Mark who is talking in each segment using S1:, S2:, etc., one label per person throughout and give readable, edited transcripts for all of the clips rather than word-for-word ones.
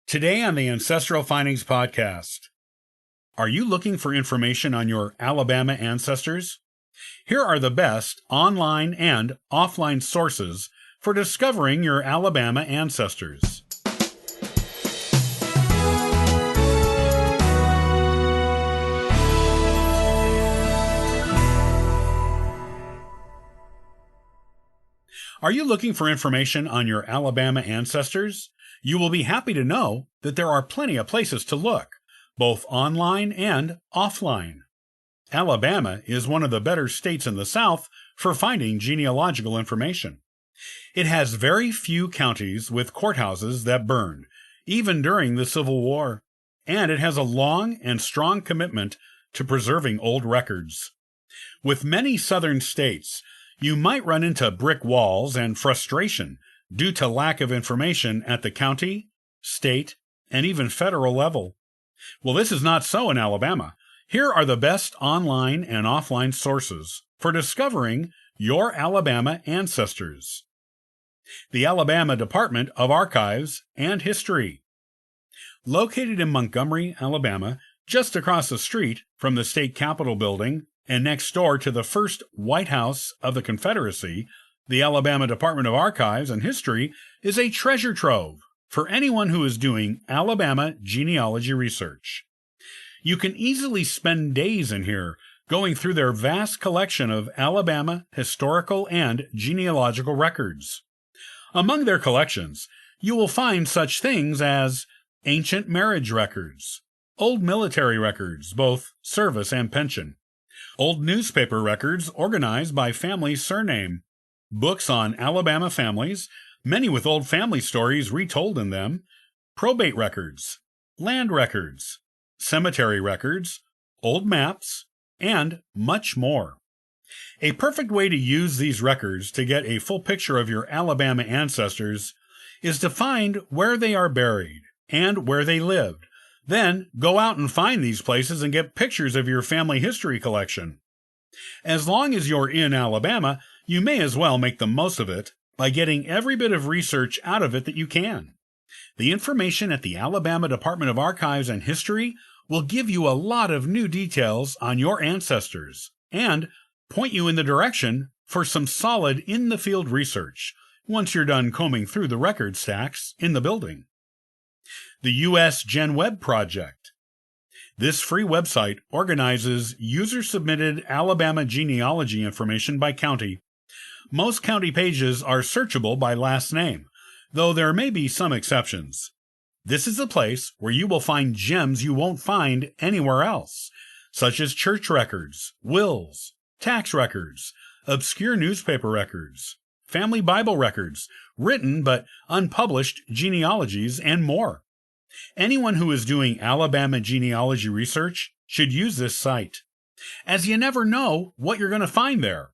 S1: Today on the Ancestral Findings Podcast, are you looking for information on your Alabama ancestors? Here are the best online and offline sources for discovering your Alabama ancestors. Are you looking for information on your Alabama ancestors? You will be happy to know that there are plenty of places to look, both online and offline. Alabama is one of the better states in the South for finding genealogical information. It has very few counties with courthouses that burned, even during the Civil War, and it has a long and strong commitment to preserving old records. With many southern states, you might run into brick walls and frustration due to lack of information at the county, state, and even federal level. Well, this is not so in Alabama. Here are the best online and offline sources for discovering your Alabama ancestors. The Alabama Department of Archives and History. Located in Montgomery, Alabama, just across the street from the state capitol building and next door to the first White House of the Confederacy, the Alabama Department of Archives and History is a treasure trove for anyone who is doing Alabama genealogy research. You can easily spend days in here going through their vast collection of Alabama historical and genealogical records. Among their collections, you will find such things as ancient marriage records, old military records, both service and pension, old newspaper records organized by family surname, books on Alabama families, many with old family stories retold in them, probate records, land records, cemetery records, old maps, and much more. A perfect way to use these records to get a full picture of your Alabama ancestors is to find where they are buried and where they lived. Then go out and find these places and get pictures of your family history collection. As long as you're in Alabama, you may as well make the most of it by getting every bit of research out of it that you can. The information at the Alabama Department of Archives and History will give you a lot of new details on your ancestors and point you in the direction for some solid in-the-field research once you're done combing through the record stacks in the building. The U.S. Gen Web Project. This free website organizes user-submitted Alabama genealogy information by county. Most county pages are searchable by last name, though there may be some exceptions. This is a place where you will find gems you won't find anywhere else, such as church records, wills, tax records, obscure newspaper records, family Bible records, written but unpublished genealogies, and more. Anyone who is doing Alabama genealogy research should use this site, as you never know what you're going to find there.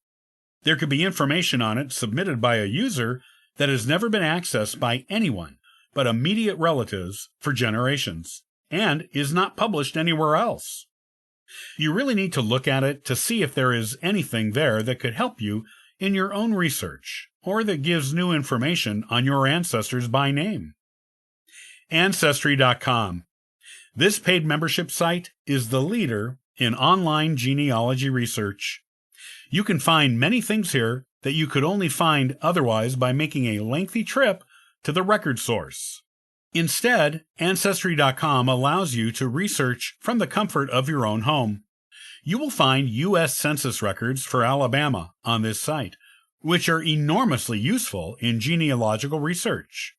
S1: There could be information on it submitted by a user that has never been accessed by anyone but immediate relatives for generations, and is not published anywhere else. You really need to look at it to see if there is anything there that could help you in your own research, or that gives new information on your ancestors by name. Ancestry.com. This paid membership site is the leader in online genealogy research. You can find many things here that you could only find otherwise by making a lengthy trip to the record source. Instead, Ancestry.com allows you to research from the comfort of your own home. You will find U.S. Census records for Alabama on this site, which are enormously useful in genealogical research.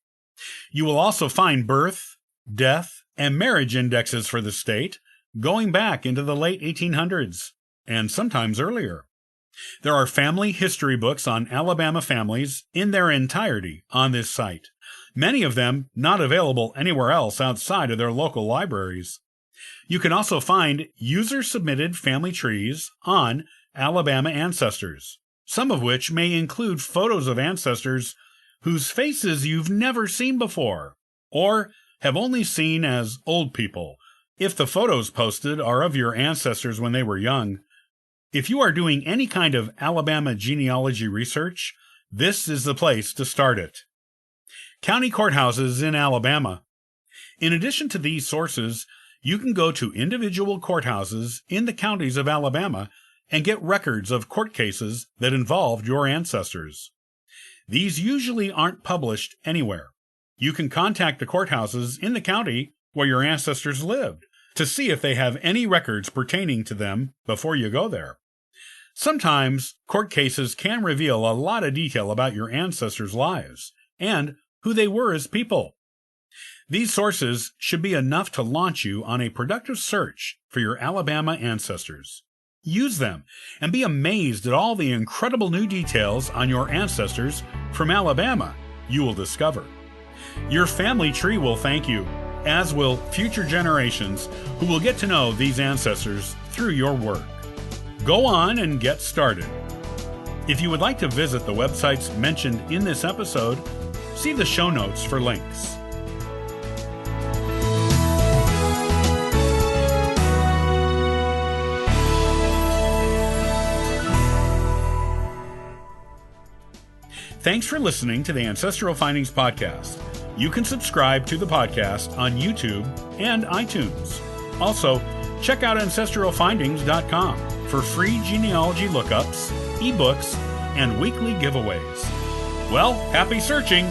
S1: You will also find birth, death, and marriage indexes for the state going back into the late 1800s, and sometimes earlier. There are family history books on Alabama families in their entirety on this site, many of them not available anywhere else outside of their local libraries. You can also find user-submitted family trees on Alabama ancestors, some of which may include photos of ancestors whose faces you've never seen before, or have only seen as old people, if the photos posted are of your ancestors when they were young. If you are doing any kind of Alabama genealogy research, this is the place to start it. County courthouses in Alabama. In addition to these sources, you can go to individual courthouses in the counties of Alabama and get records of court cases that involved your ancestors. These usually aren't published anywhere. You can contact the courthouses in the county where your ancestors lived to see if they have any records pertaining to them before you go there. Sometimes, court cases can reveal a lot of detail about your ancestors' lives and who they were as people. These sources should be enough to launch you on a productive search for your Alabama ancestors. Use them and be amazed at all the incredible new details on your ancestors from Alabama you will discover. Your family tree will thank you, as will future generations who will get to know these ancestors through your work. Go on and get started. If you would like to visit the websites mentioned in this episode, see the show notes for links. Thanks for listening to the Ancestral Findings Podcast. You can subscribe to the podcast on YouTube and iTunes. Also, check out ancestralfindings.com for free genealogy lookups, ebooks, and weekly giveaways. Well, happy searching!